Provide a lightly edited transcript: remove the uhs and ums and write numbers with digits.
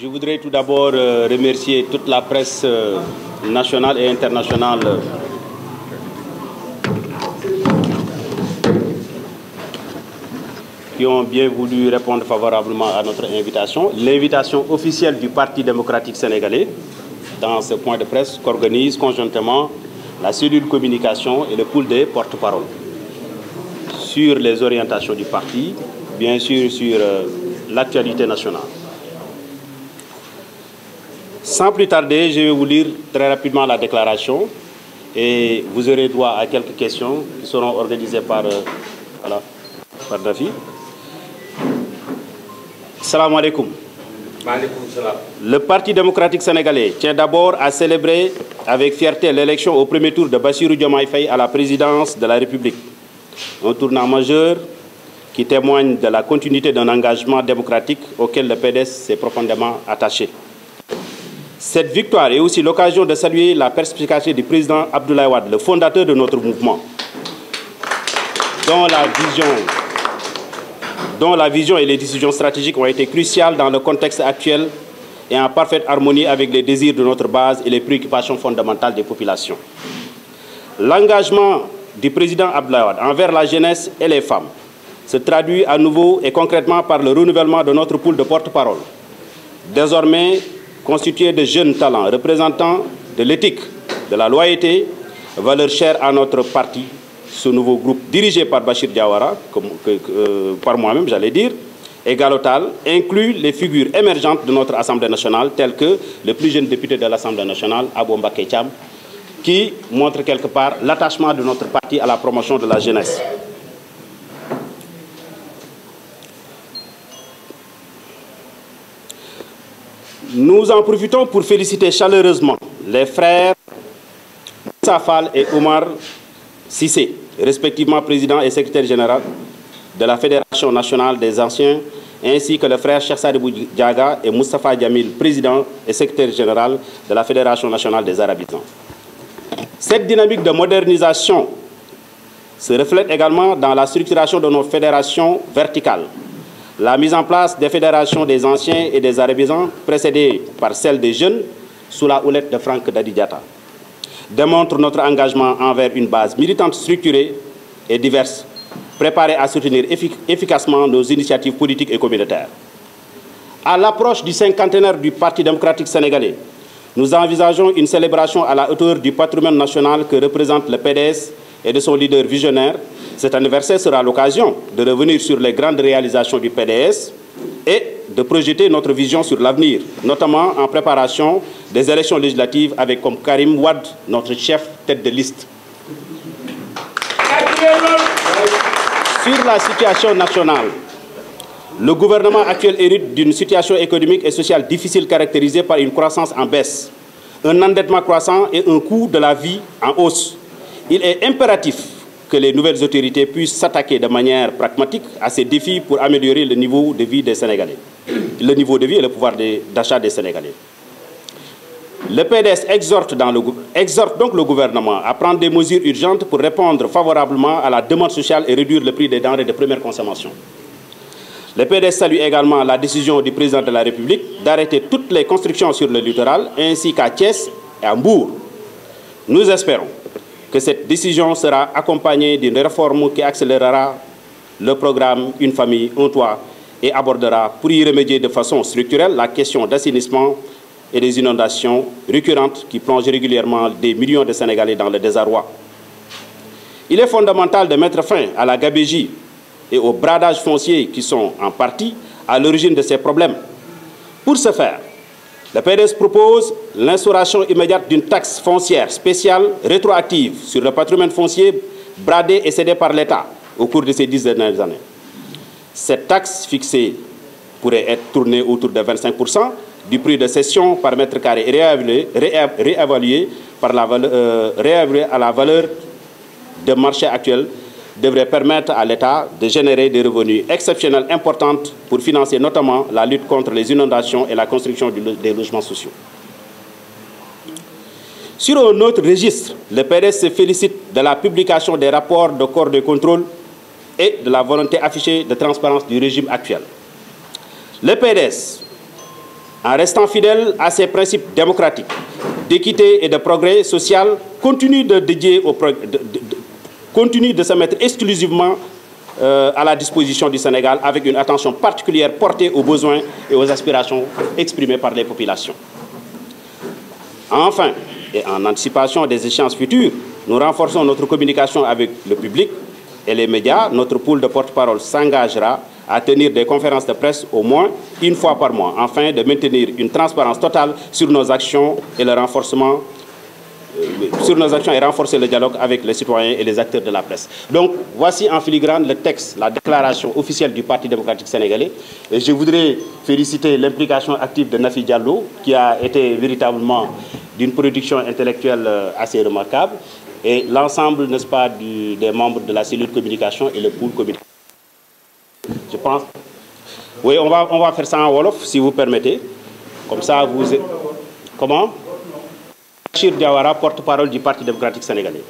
Je voudrais tout d'abord remercier toute la presse nationale et internationale qui ont bien voulu répondre favorablement à notre invitation. L'invitation officielle du Parti démocratique sénégalais dans ce point de presse qu'organise conjointement la cellule communication et le pool des porte-parole sur les orientations du parti, bien sûr sur l'actualité nationale. Sans plus tarder, je vais vous lire très rapidement la déclaration et vous aurez droit à quelques questions qui seront organisées par Dafi. Salam alaikum. Le Parti démocratique sénégalais tient d'abord à célébrer avec fierté l'élection au premier tour de Bassirou Diomaye Faye à la présidence de la République. Un tournant majeur qui témoigne de la continuité d'un engagement démocratique auquel le PDS s'est profondément attaché. Cette victoire est aussi l'occasion de saluer la perspicacité du président Abdoulaye Wade, le fondateur de notre mouvement, dont la vision et les décisions stratégiques ont été cruciales dans le contexte actuel et en parfaite harmonie avec les désirs de notre base et les préoccupations fondamentales des populations. L'engagement du président Abdoulaye Wade envers la jeunesse et les femmes se traduit à nouveau et concrètement par le renouvellement de notre pool de porte-parole. Désormais constitué de jeunes talents représentant de l'éthique, de la loyauté, valeurs chères à notre parti. Ce nouveau groupe dirigé par Bachir Diawara, par moi-même j'allais dire, et Galotal, inclut les figures émergentes de notre Assemblée nationale, telles que le plus jeune député de l'Assemblée nationale, Abou Mbacké Thiam, qui montre quelque part l'attachement de notre parti à la promotion de la jeunesse. Nous en profitons pour féliciter chaleureusement les frères Moussa Fall et Omar Cissé, respectivement président et secrétaire général de la Fédération nationale des anciens, ainsi que le frère Cheikh Sadibou Diaga et Moustapha Djamil, président et secrétaire général de la Fédération nationale des arabisans. Cette dynamique de modernisation se reflète également dans la structuration de nos fédérations verticales. La mise en place des fédérations des anciens et des arabisans, précédée par celle des jeunes, sous la houlette de Franck Dadidiata, démontre notre engagement envers une base militante structurée et diverse, préparée à soutenir efficacement nos initiatives politiques et communautaires. À l'approche du cinquantenaire du Parti démocratique sénégalais, nous envisageons une célébration à la hauteur du patrimoine national que représente le PDS et de son leader visionnaire. Cet anniversaire sera l'occasion de revenir sur les grandes réalisations du PDS et de projeter notre vision sur l'avenir, notamment en préparation des élections législatives avec comme Karim Wade, notre chef tête de liste. Sur la situation nationale, le gouvernement actuel hérite d'une situation économique et sociale difficile caractérisée par une croissance en baisse, un endettement croissant et un coût de la vie en hausse. Il est impératif que les nouvelles autorités puissent s'attaquer de manière pragmatique à ces défis pour améliorer le niveau de vie des Sénégalais, le niveau de vie et le pouvoir d'achat des Sénégalais. Le PDS exhorte donc le gouvernement à prendre des mesures urgentes pour répondre favorablement à la demande sociale et réduire le prix des denrées de première consommation. Le PDS salue également la décision du président de la République d'arrêter toutes les constructions sur le littoral, ainsi qu'à Thiès et à Mbour. Nous espérons que cette décision sera accompagnée d'une réforme qui accélérera le programme Une famille, un toit et abordera pour y remédier de façon structurelle la question d'assainissement et des inondations récurrentes qui plongent régulièrement des millions de Sénégalais dans le désarroi. Il est fondamental de mettre fin à la gabegie et au bradage foncier qui sont en partie à l'origine de ces problèmes. Pour ce faire, le PDS propose l'instauration immédiate d'une taxe foncière spéciale rétroactive sur le patrimoine foncier bradé et cédé par l'État au cours de ces 10 dernières années. Cette taxe fixée pourrait être tournée autour de 25% du prix de cession par mètre carré réévalué à la valeur de marché actuelle devrait permettre à l'État de générer des revenus exceptionnels importants pour financer notamment la lutte contre les inondations et la construction des logements sociaux. Sur un autre registre, le PDS se félicite de la publication des rapports de corps de contrôle et de la volonté affichée de transparence du régime actuel. Le PDS en restant fidèle à ses principes démocratiques, d'équité et de progrès social, continue de se mettre exclusivement à la disposition du Sénégal avec une attention particulière portée aux besoins et aux aspirations exprimées par les populations. Enfin, et en anticipation des échéances futures, nous renforçons notre communication avec le public et les médias. Notre pool de porte-parole s'engagera à tenir des conférences de presse au moins une fois par mois, afin de maintenir une transparence totale sur nos actions et renforcer le dialogue avec les citoyens et les acteurs de la presse. Donc, voici en filigrane le texte, la déclaration officielle du Parti démocratique sénégalais. Et je voudrais féliciter l'implication active de Nafi Diallo, qui a été véritablement d'une production intellectuelle assez remarquable, et l'ensemble, n'est-ce pas, des membres de la cellule communication et le pool communication. Je pense. Oui, on va faire ça en Wolof, si vous permettez. Comme ça, vous... Comment? Bachir Diawara, porte-parole du Parti démocratique sénégalais.